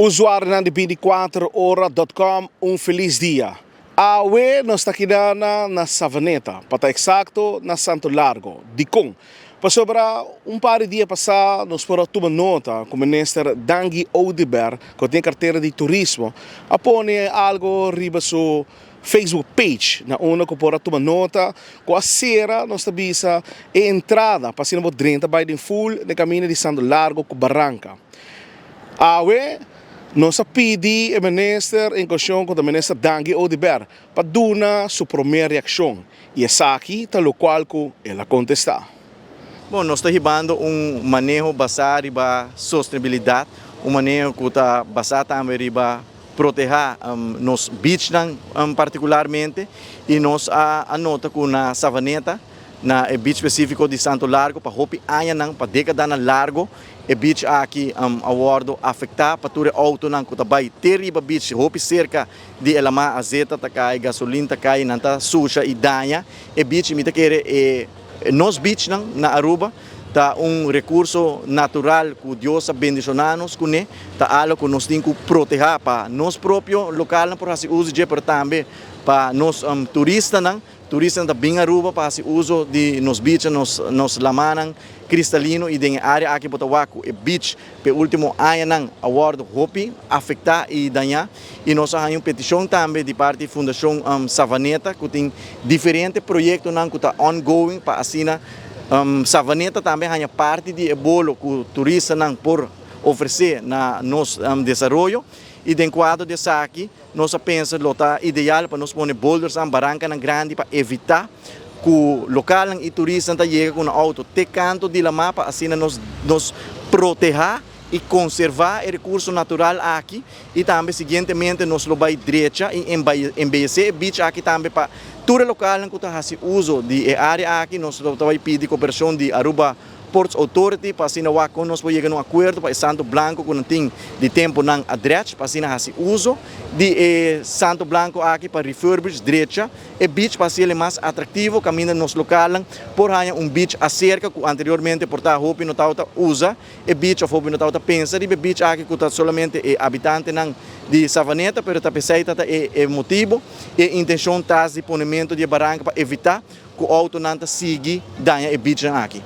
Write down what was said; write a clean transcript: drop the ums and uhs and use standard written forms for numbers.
Usuário ng 24hora.com, feliz dia. Awe nos takinana na Savaneta, para eksakto na Santo Largo, Dicong. Pasobra par de dia passar, nos foram tomar nota com o ministro Dangi Odiber, que tem carteira de turismo, apone algo riba so Facebook page, na una que pora tomar nota, com a sera, nós tabisa e entrada, para sino 30 by the full, no caminho de Santo Largo, com Barranca. Awe, nós pedi ao ministro em questão com o ministro Dangi Odiber para dar sua primeira reação. E essa aqui está o qual ela contesta. Bom, nós estamos ribando manejo basado em sustentabilidade, manejo que está basado também em proteger nos beach particularmente, e nós anota que na Savaneta, na beach específico de Santo Largo, para hopi ayan para década na largo, e beach aqui awardo afetar para tudo auto nang kutabay teriba beach hopi cerca de elama azeta takay gasolina takay nanta suja e danha e beach imita querer nos beach na Aruba ta recurso natural que Deus bendicionanos kune ta alo que nós tem que proteger para nós próprio local na por assim uso de por também para nós turista da bem Aruba para assim uso de nos beach nos lamanan cristalino e den área aqui botawaku e beach pe último ano award hopi afetar e danhar e nós temos petição também de parte da Fundação Savaneta que tem diferentes projetos que está ongoing para assina Savaneta também é parte de bolo que o turista por oferecer na nosso desenvolvimento e dentro do quadro dessa aqui nós pensamos que é ideal para nós pôr boulders em barranca grande para evitar que o local e turista chega com o auto te canto de la mapa assim nos proteger e conservar o recurso natural aqui e também seguintemente nos lo vai direita e embellecer beach aqui também para todo local que está fazendo uso de área aqui nós vai pedir cooperação de Aruba Ports Authority para assim que nós vamos chegar a acordo para Santo Blanco que não tem de tempo não adrete para assim fazer uso de Santo Blanco aqui para refurbish direita e beach para ser mais atrativo caminho nos local por há beach acerca que anteriormente por estar hopi no tauta usa e beach of hopi no tauta pensa de beach aqui que está solamente habitante de Savaneta pero está pensaita é motivo e intenção tas de ponimento de barranca para evitar que o auto não siga danha e beach aqui.